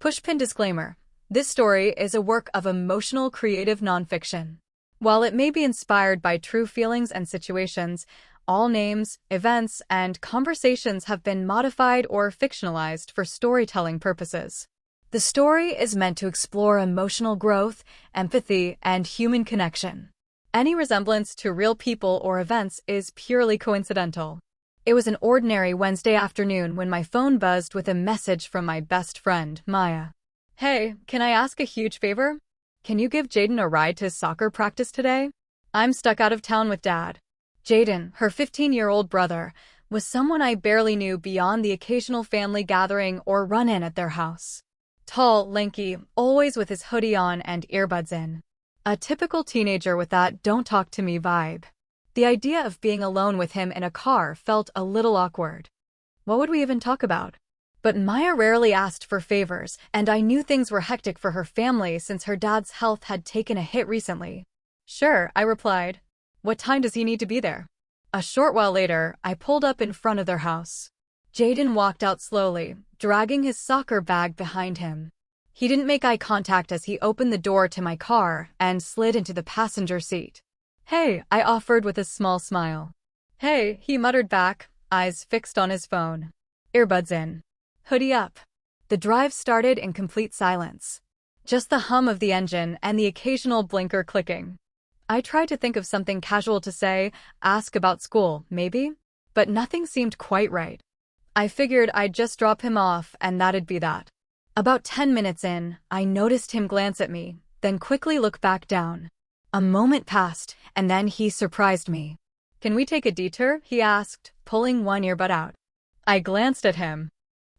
Pushpin disclaimer. This story is a work of emotional creative nonfiction. While it may be inspired by true feelings and situations, all names, events, and conversations have been modified or fictionalized for storytelling purposes. The story is meant to explore emotional growth, empathy, and human connection. Any resemblance to real people or events is purely coincidental. It was an ordinary Wednesday afternoon when my phone buzzed with a message from my best friend, Maya. Hey, can I ask a huge favor? Can you give Jaden a ride to soccer practice today? I'm stuck out of town with Dad. Jaden, her 15-year-old brother, was someone I barely knew beyond the occasional family gathering or run-in at their house. Tall, lanky, always with his hoodie on and earbuds in. A typical teenager with that don't talk to me vibe. The idea of being alone with him in a car felt a little awkward. What would we even talk about? But Maya rarely asked for favors, and I knew things were hectic for her family since her dad's health had taken a hit recently. Sure, I replied. What time does he need to be there? A short while later, I pulled up in front of their house. Jaden walked out slowly, dragging his soccer bag behind him. He didn't make eye contact as he opened the door to my car and slid into the passenger seat. Hey, I offered with a small smile. Hey, he muttered back, eyes fixed on his phone. Earbuds in. Hoodie up. The drive started in complete silence. Just the hum of the engine and the occasional blinker clicking. I tried to think of something casual to say, ask about school, maybe? But nothing seemed quite right. I figured I'd just drop him off and that'd be that. About 10 minutes in, I noticed him glance at me, then quickly look back down. A moment passed, and then he surprised me. Can we take a detour? He asked, pulling one earbud out. I glanced at him.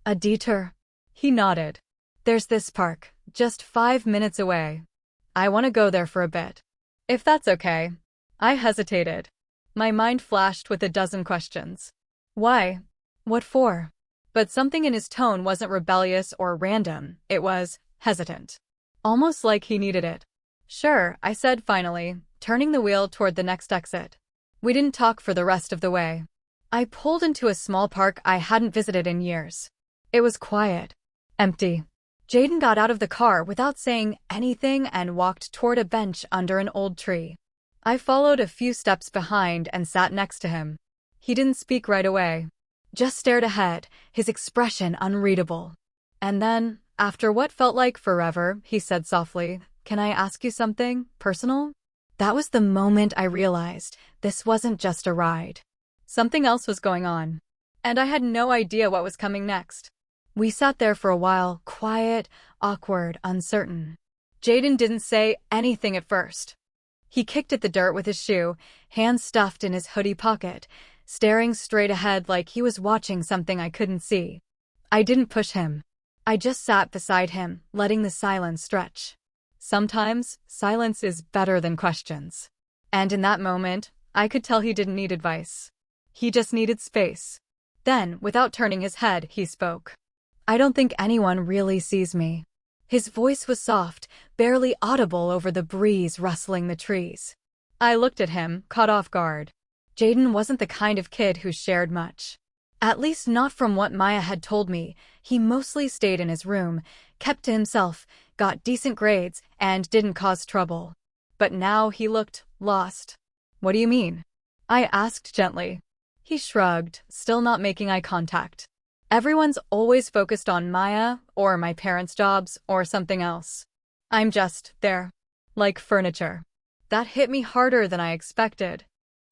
A detour? He nodded. There's this park, just 5 minutes away. I want to go there for a bit. If that's okay. I hesitated. My mind flashed with a dozen questions. Why? What for? But something in his tone wasn't rebellious or random, it was hesitant. Almost like he needed it. Sure, I said finally, turning the wheel toward the next exit. We didn't talk for the rest of the way. I pulled into a small park I hadn't visited in years. It was quiet. Empty. Jaden got out of the car without saying anything and walked toward a bench under an old tree. I followed a few steps behind and sat next to him. He didn't speak right away. Just stared ahead, his expression unreadable. And then, after what felt like forever, he said softly, Can I ask you something personal? That was the moment I realized this wasn't just a ride. Something else was going on. And I had no idea what was coming next. We sat there for a while, quiet, awkward, uncertain. Jaden didn't say anything at first. He kicked at the dirt with his shoe, hands stuffed in his hoodie pocket, staring straight ahead like he was watching something I couldn't see. I didn't push him. I just sat beside him, letting the silence stretch. Sometimes, silence is better than questions. And in that moment, I could tell he didn't need advice. He just needed space. Then, without turning his head, he spoke. I don't think anyone really sees me. His voice was soft, barely audible over the breeze rustling the trees. I looked at him, caught off guard. Jaden wasn't the kind of kid who shared much. At least not from what Maya had told me. He mostly stayed in his room, kept to himself, got decent grades, and didn't cause trouble. But now he looked lost. What do you mean? I asked gently. He shrugged, still not making eye contact. Everyone's always focused on Maya, or my parents' jobs, or something else. I'm just there. Like furniture. That hit me harder than I expected.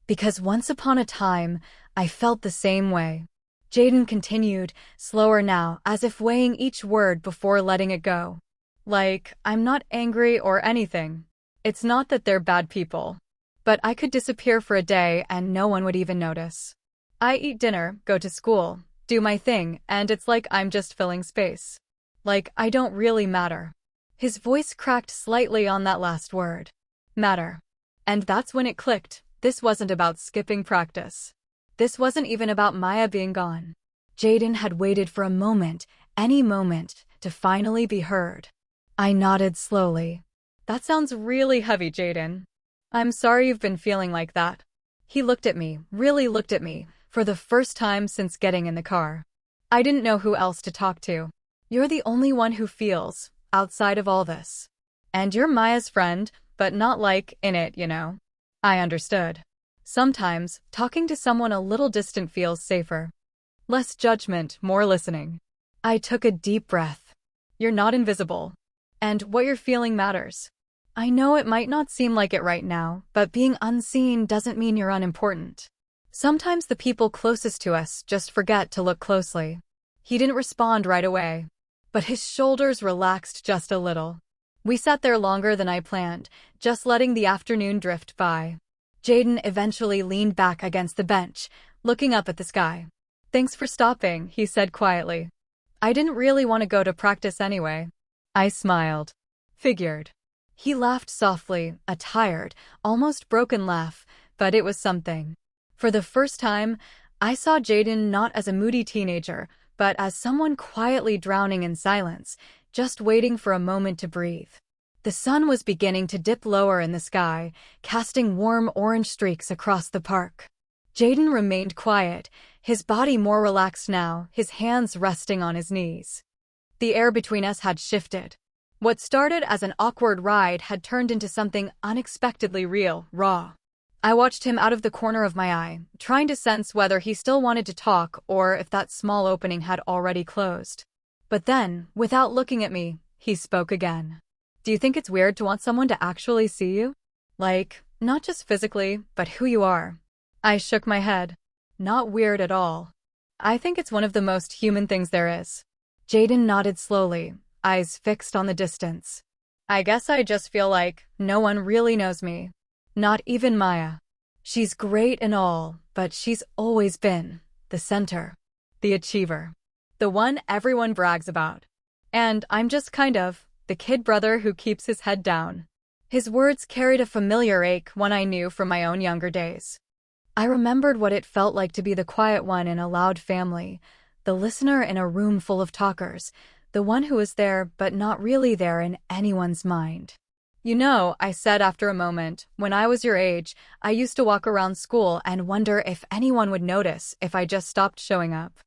Because once upon a time, I felt the same way. Jaden continued, slower now, as if weighing each word before letting it go. Like, I'm not angry or anything. It's not that they're bad people. But I could disappear for a day and no one would even notice. I eat dinner, go to school, do my thing, and it's like I'm just filling space. Like I don't really matter. His voice cracked slightly on that last word. Matter. And that's when it clicked. This wasn't about skipping practice. This wasn't even about Maya being gone. Jaden had waited for a moment, any moment, to finally be heard. I nodded slowly. That sounds really heavy, Jaden. I'm sorry you've been feeling like that. He looked at me, really looked at me, for the first time since getting in the car. I didn't know who else to talk to. You're the only one who feels, outside of all this. And you're Maya's friend, but not like in it, you know. I understood. Sometimes, talking to someone a little distant feels safer. Less judgment, more listening. I took a deep breath. You're not invisible. And what you're feeling matters. I know it might not seem like it right now, but being unseen doesn't mean you're unimportant. Sometimes the people closest to us just forget to look closely. He didn't respond right away, but his shoulders relaxed just a little. We sat there longer than I planned, just letting the afternoon drift by. Jaden eventually leaned back against the bench, looking up at the sky. Thanks for stopping, he said quietly. I didn't really want to go to practice anyway. I smiled. Figured. He laughed softly, a tired, almost broken laugh, but it was something. For the first time, I saw Jaden not as a moody teenager, but as someone quietly drowning in silence, just waiting for a moment to breathe. The sun was beginning to dip lower in the sky, casting warm orange streaks across the park. Jaden remained quiet, his body more relaxed now, his hands resting on his knees. The air between us had shifted. What started as an awkward ride had turned into something unexpectedly real, raw. I watched him out of the corner of my eye, trying to sense whether he still wanted to talk or if that small opening had already closed. But then, without looking at me, he spoke again. Do you think it's weird to want someone to actually see you? Like, not just physically, but who you are. I shook my head. Not weird at all. I think it's one of the most human things there is. Jaden nodded slowly, eyes fixed on the distance. I guess I just feel like no one really knows me. Not even Maya. She's great and all, but she's always been the center, the achiever, the one everyone brags about. And I'm just kind of the kid brother who keeps his head down. His words carried a familiar ache, one I knew from my own younger days. I remembered what it felt like to be the quiet one in a loud family, the listener in a room full of talkers, the one who was there but not really there in anyone's mind. You know, I said after a moment, when I was your age, I used to walk around school and wonder if anyone would notice if I just stopped showing up.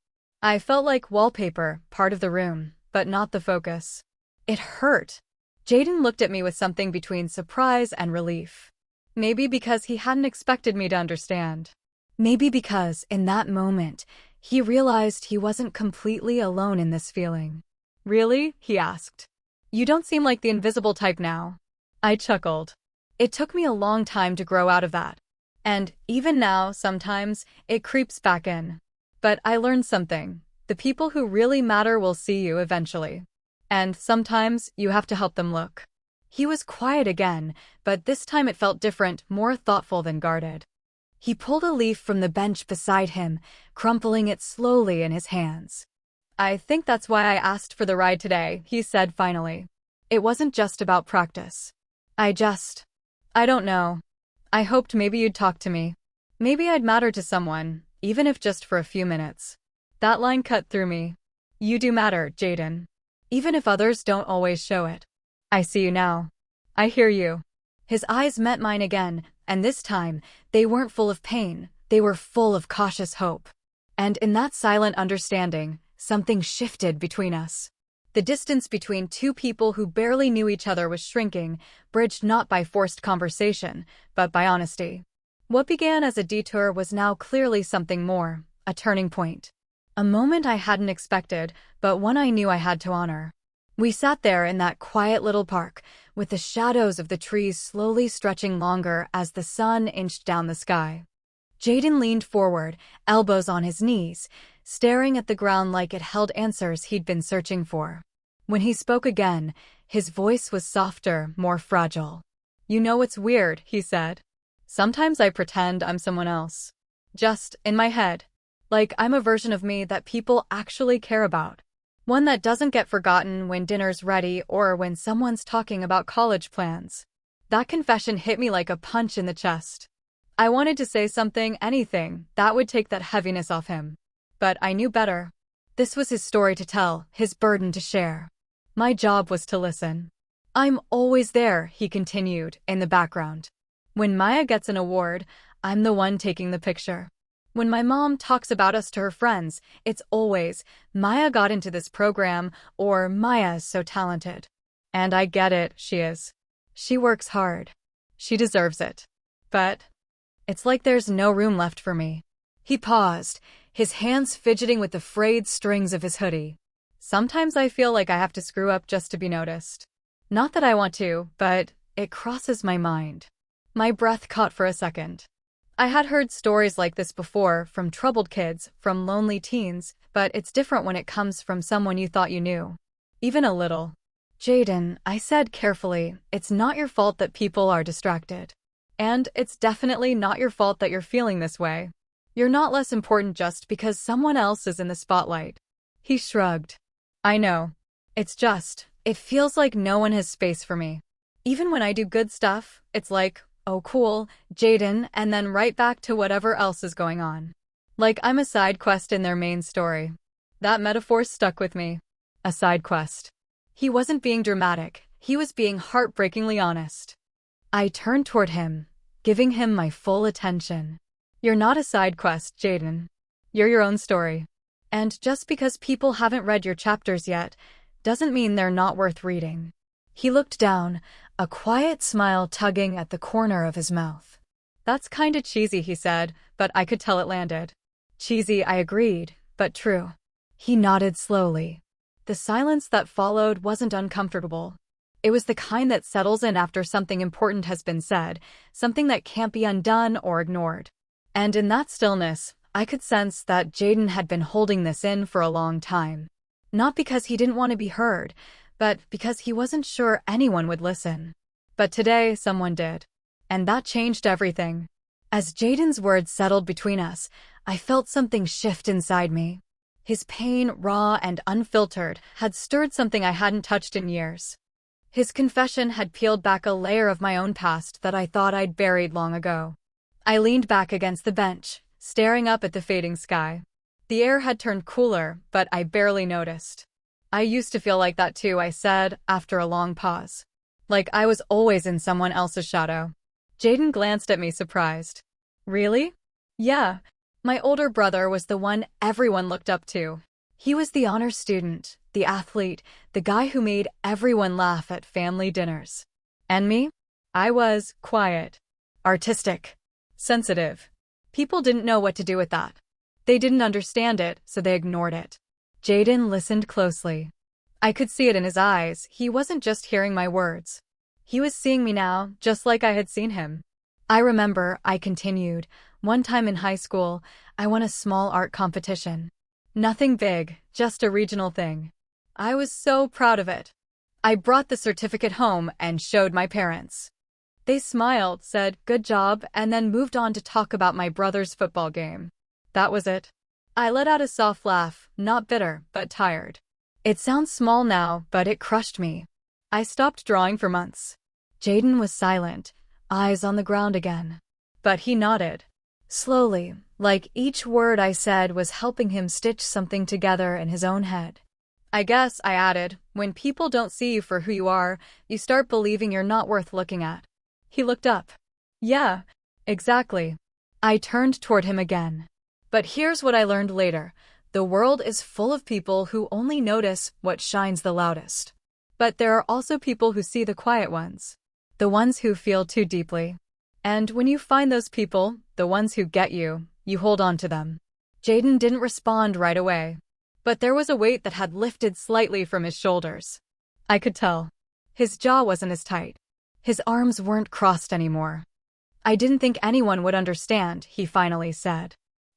I felt like wallpaper, part of the room, but not the focus. It hurt. Jaden looked at me with something between surprise and relief. Maybe because he hadn't expected me to understand. Maybe because, in that moment, he realized he wasn't completely alone in this feeling. Really? He asked. You don't seem like the invisible type now. I chuckled. It took me a long time to grow out of that. And even now, sometimes, it creeps back in. But I learned something. The people who really matter will see you eventually. And sometimes, you have to help them look. He was quiet again, but this time it felt different, more thoughtful than guarded. He pulled a leaf from the bench beside him, crumpling it slowly in his hands. I think that's why I asked for the ride today, he said finally. It wasn't just about practice. I don't know. I hoped maybe you'd talk to me. Maybe I'd matter to someone, even if just for a few minutes. That line cut through me. You do matter, Jaden. Even if others don't always show it. I see you now. I hear you. His eyes met mine again, and this time, they weren't full of pain, they were full of cautious hope. And in that silent understanding, something shifted between us. The distance between two people who barely knew each other was shrinking, bridged not by forced conversation, but by honesty. What began as a detour was now clearly something more, a turning point. A moment I hadn't expected, but one I knew I had to honor. We sat there in that quiet little park, with the shadows of the trees slowly stretching longer as the sun inched down the sky. Jaden leaned forward, elbows on his knees, staring at the ground like it held answers he'd been searching for. When he spoke again, his voice was softer, more fragile. You know what's weird, he said. Sometimes I pretend I'm someone else. Just in my head. Like I'm a version of me that people actually care about. One that doesn't get forgotten when dinner's ready or when someone's talking about college plans. That confession hit me like a punch in the chest. I wanted to say something, anything, that would take that heaviness off him. But I knew better. This was his story to tell, his burden to share. My job was to listen. I'm always there, he continued, in the background. When Maya gets an award, I'm the one taking the picture. When my mom talks about us to her friends, it's always, Maya got into this program, or Maya is so talented. And I get it, she is. She works hard. She deserves it. But it's like there's no room left for me. He paused, his hands fidgeting with the frayed strings of his hoodie. Sometimes I feel like I have to screw up just to be noticed. Not that I want to, but it crosses my mind. My breath caught for a second. I had heard stories like this before, from troubled kids, from lonely teens, but it's different when it comes from someone you thought you knew. Even a little. Jaden, I said carefully, it's not your fault that people are distracted. And it's definitely not your fault that you're feeling this way. You're not less important just because someone else is in the spotlight. He shrugged. I know. It's just, it feels like no one has space for me. Even when I do good stuff, it's like, oh cool, Jaden, and then right back to whatever else is going on. Like I'm a side quest in their main story. That metaphor stuck with me. A side quest. He wasn't being dramatic, he was being heartbreakingly honest. I turned toward him, giving him my full attention. You're not a side quest, Jaden. You're your own story. And just because people haven't read your chapters yet, doesn't mean they're not worth reading. He looked down, a quiet smile tugging at the corner of his mouth. That's kinda cheesy, he said, but I could tell it landed. Cheesy, I agreed, but true. He nodded slowly. The silence that followed wasn't uncomfortable. It was the kind that settles in after something important has been said, something that can't be undone or ignored. And in that stillness, I could sense that Jaden had been holding this in for a long time. Not because he didn't want to be heard, but because he wasn't sure anyone would listen. But today, someone did. And that changed everything. As Jaden's words settled between us, I felt something shift inside me. His pain, raw and unfiltered, had stirred something I hadn't touched in years. His confession had peeled back a layer of my own past that I thought I'd buried long ago. I leaned back against the bench, staring up at the fading sky. The air had turned cooler, but I barely noticed. I used to feel like that too, I said, after a long pause. Like I was always in someone else's shadow. Jaden glanced at me surprised. Really? Yeah. My older brother was the one everyone looked up to. He was the honor student, the athlete, the guy who made everyone laugh at family dinners. And me? I was quiet, artistic, sensitive. People didn't know what to do with that. They didn't understand it, so they ignored it. Jaden listened closely. I could see it in his eyes. He wasn't just hearing my words. He was seeing me now, just like I had seen him. I remember, I continued, one time in high school, I won a small art competition. Nothing big, just a regional thing. I was so proud of it. I brought the certificate home and showed my parents. They smiled, said, "Good job," and then moved on to talk about my brother's football game. That was it. I let out a soft laugh, not bitter, but tired. It sounds small now, but it crushed me. I stopped drawing for months. Jaden was silent, eyes on the ground again. But he nodded. Slowly, like each word I said was helping him stitch something together in his own head. I guess, I added, when people don't see you for who you are, you start believing you're not worth looking at. He looked up. Yeah, exactly. I turned toward him again. But here's what I learned later. The world is full of people who only notice what shines the loudest. But there are also people who see the quiet ones. The ones who feel too deeply. And when you find those people, the ones who get you, you hold on to them. Jaden didn't respond right away. But there was a weight that had lifted slightly from his shoulders. I could tell. His jaw wasn't as tight. His arms weren't crossed anymore. I didn't think anyone would understand, he finally said.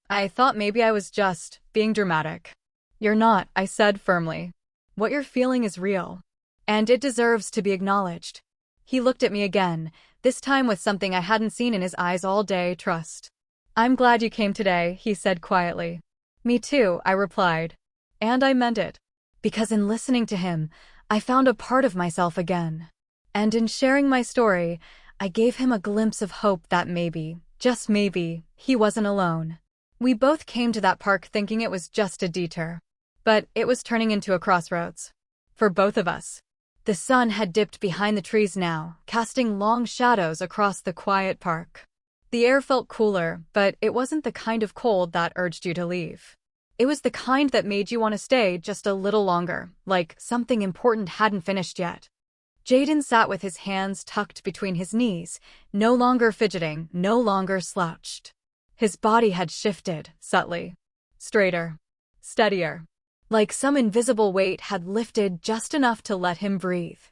I thought maybe I was just being dramatic. You're not, I said firmly. What you're feeling is real. And it deserves to be acknowledged. He looked at me again, this time with something I hadn't seen in his eyes all day, trust. I'm glad you came today, he said quietly. Me too, I replied. And I meant it. Because in listening to him, I found a part of myself again. And in sharing my story, I gave him a glimpse of hope that maybe, just maybe, he wasn't alone. We both came to that park thinking it was just a detour. But it was turning into a crossroads. For both of us. The sun had dipped behind the trees now, casting long shadows across the quiet park. The air felt cooler, but it wasn't the kind of cold that urged you to leave. It was the kind that made you want to stay just a little longer, like something important hadn't finished yet. Jaden sat with his hands tucked between his knees, no longer fidgeting, no longer slouched. His body had shifted, subtly. Straighter. Steadier. Like some invisible weight had lifted just enough to let him breathe.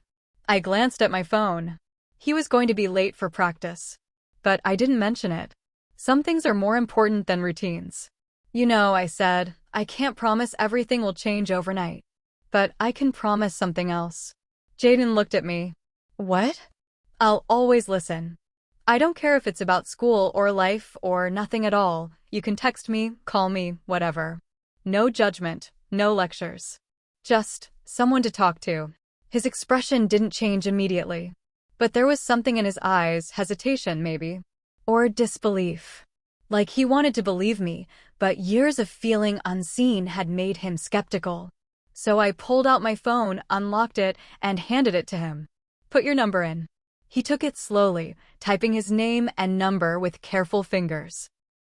I glanced at my phone. He was going to be late for practice. But I didn't mention it. Some things are more important than routines. You know, I said, I can't promise everything will change overnight. But I can promise something else. Jaden looked at me. What? I'll always listen. I don't care if it's about school or life or nothing at all. You can text me, call me, whatever. No judgment, no lectures. Just someone to talk to. His expression didn't change immediately. But there was something in his eyes, hesitation maybe. Or disbelief. Like he wanted to believe me, but years of feeling unseen had made him skeptical. So I pulled out my phone, unlocked it, and handed it to him. Put your number in. He took it slowly, typing his name and number with careful fingers.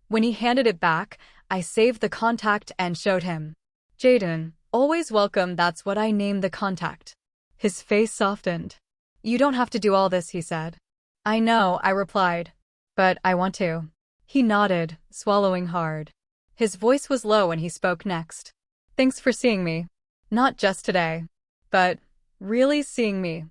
When he handed it back, I saved the contact and showed him. Jaden, always welcome, that's what I named the contact. His face softened. You don't have to do all this, he said. I know, I replied. But I want to. He nodded, swallowing hard. His voice was low when he spoke next. Thanks for seeing me. Not just today. But really seeing me.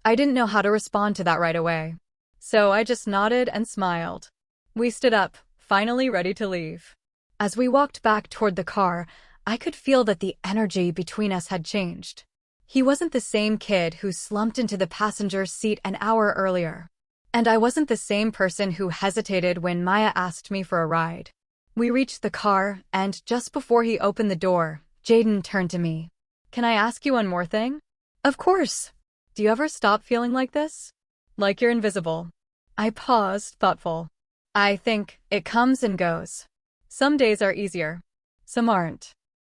I didn't know how to respond to that right away. So I just nodded and smiled. We stood up, finally ready to leave. As we walked back toward the car, I could feel that the energy between us had changed. He wasn't the same kid who slumped into the passenger seat an hour earlier. And I wasn't the same person who hesitated when Maya asked me for a ride. We reached the car, and just before he opened the door, Jaden turned to me. Can I ask you one more thing? Of course. Do you ever stop feeling like this? Like you're invisible? I paused, thoughtful. I think it comes and goes. Some days are easier. Some aren't.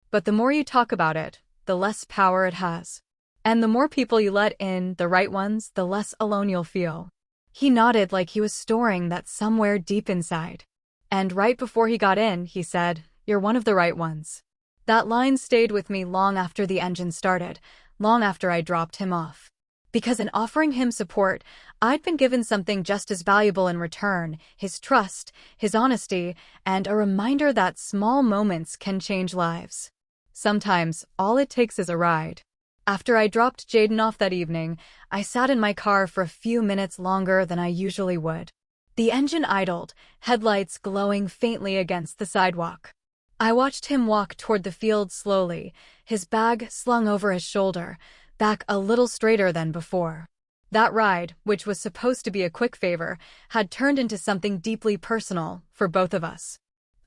But the more you talk about it, the less power it has. And the more people you let in, the right ones, the less alone you'll feel. He nodded like he was storing that somewhere deep inside. And right before he got in, he said, "You're one of the right ones." That line stayed with me long after the engine started, long after I dropped him off. Because in offering him support, I'd been given something just as valuable in return, his trust, his honesty, and a reminder that small moments can change lives. Sometimes, all it takes is a ride. After I dropped Jaden off that evening, I sat in my car for a few minutes longer than I usually would. The engine idled, headlights glowing faintly against the sidewalk. I watched him walk toward the field slowly, his bag slung over his shoulder, back a little straighter than before. That ride, which was supposed to be a quick favor, had turned into something deeply personal for both of us.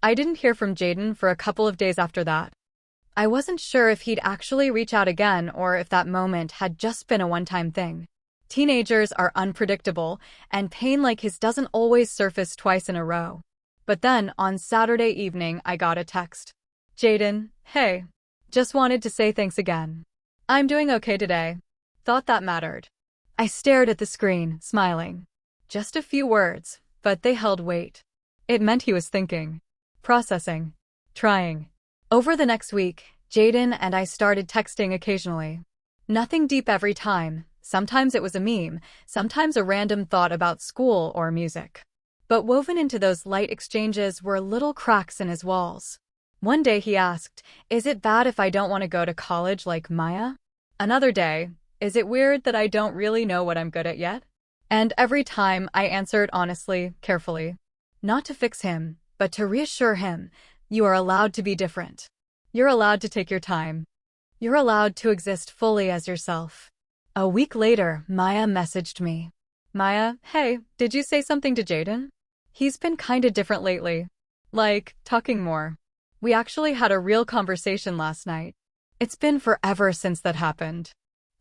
I didn't hear from Jaden for a couple of days after that. I wasn't sure if he'd actually reach out again or if that moment had just been a one-time thing. Teenagers are unpredictable, and pain like his doesn't always surface twice in a row. But then, on Saturday evening, I got a text. Jaden, hey. Just wanted to say thanks again. I'm doing okay today. Thought that mattered. I stared at the screen, smiling. Just a few words, but they held weight. It meant he was thinking, processing, trying. Over the next week, Jaden and I started texting occasionally. Nothing deep every time. Sometimes it was a meme, sometimes a random thought about school or music. But woven into those light exchanges were little cracks in his walls. One day he asked, "Is it bad if I don't want to go to college like Maya?" Another day, "Is it weird that I don't really know what I'm good at yet?" And every time I answered honestly, carefully. Not to fix him, but to reassure him, you are allowed to be different. You're allowed to take your time. You're allowed to exist fully as yourself. A week later, Maya messaged me. Maya, hey, did you say something to Jaden? He's been kinda different lately. Like, talking more. We actually had a real conversation last night. It's been forever since that happened.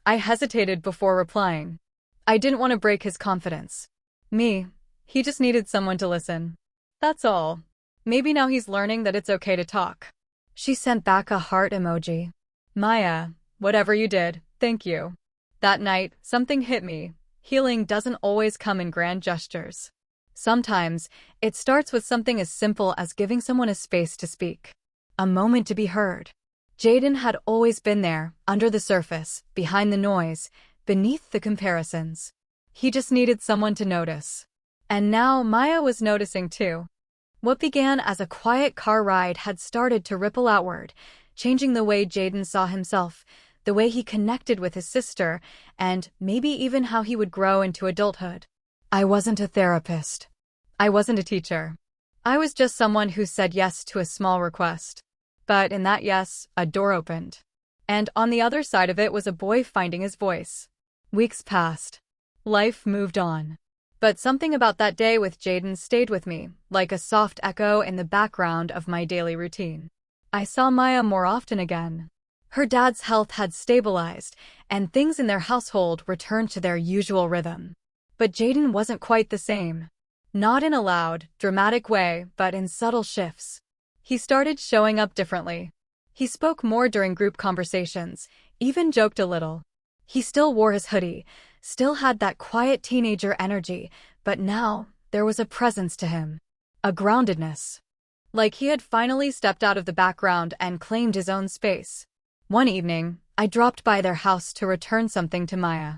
I hesitated before replying. I didn't want to break his confidence. He just needed someone to listen. That's all. Maybe now he's learning that it's okay to talk. She sent back a heart emoji. Maya, whatever you did, thank you. That night, something hit me. Healing doesn't always come in grand gestures. Sometimes, it starts with something as simple as giving someone a space to speak, a moment to be heard. Jaden had always been there, under the surface, behind the noise, beneath the comparisons. He just needed someone to notice. And now Maya was noticing too. What began as a quiet car ride had started to ripple outward, changing the way Jaden saw himself, the way he connected with his sister, and maybe even how he would grow into adulthood. I wasn't a therapist. I wasn't a teacher. I was just someone who said yes to a small request. But in that yes, a door opened. And on the other side of it was a boy finding his voice. Weeks passed. Life moved on. But something about that day with Jaden stayed with me, like a soft echo in the background of my daily routine. I saw Maya more often again. Her dad's health had stabilized, and things in their household returned to their usual rhythm. But Jaden wasn't quite the same. Not in a loud, dramatic way, but in subtle shifts. He started showing up differently. He spoke more during group conversations, even joked a little. He still wore his hoodie, still had that quiet teenager energy, but now there was a presence to him. A groundedness. Like he had finally stepped out of the background and claimed his own space. One evening, I dropped by their house to return something to Maya.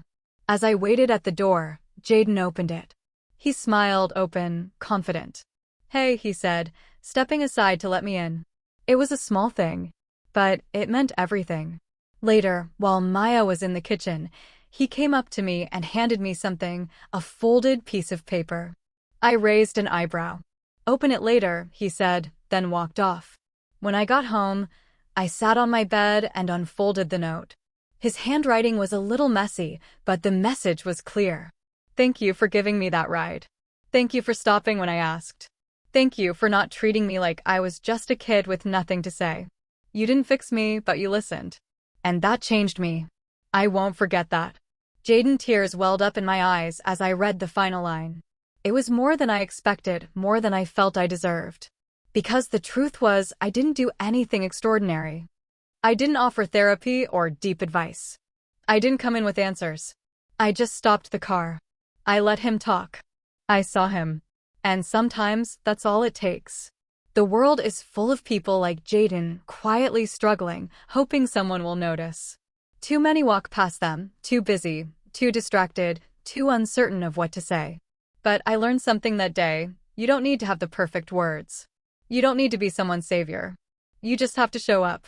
As I waited at the door, Jaden opened it. He smiled, open, confident. "Hey," he said, stepping aside to let me in. It was a small thing, but it meant everything. Later, while Maya was in the kitchen, he came up to me and handed me something, a folded piece of paper. I raised an eyebrow. "Open it later," he said, then walked off. When I got home, I sat on my bed and unfolded the note. His handwriting was a little messy, but the message was clear. "Thank you for giving me that ride. Thank you for stopping when I asked. Thank you for not treating me like I was just a kid with nothing to say. You didn't fix me, but you listened. And that changed me. I won't forget that." Jaden, tears welled up in my eyes as I read the final line. It was more than I expected, more than I felt I deserved. Because the truth was, I didn't do anything extraordinary. I didn't offer therapy or deep advice. I didn't come in with answers. I just stopped the car. I let him talk. I saw him. And sometimes that's all it takes. The world is full of people like Jaden, quietly struggling, hoping someone will notice. Too many walk past them, too busy, too distracted, too uncertain of what to say. But I learned something that day. You don't need to have the perfect words. You don't need to be someone's savior. You just have to show up.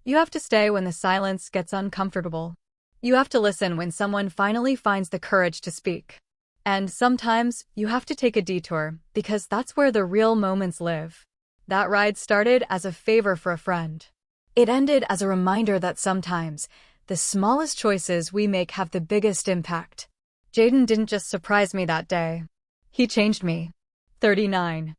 You have to stay when the silence gets uncomfortable. You have to listen when someone finally finds the courage to speak. And sometimes, you have to take a detour, because that's where the real moments live. That ride started as a favor for a friend. It ended as a reminder that sometimes, the smallest choices we make have the biggest impact. Jaden didn't just surprise me that day. He changed me. 39.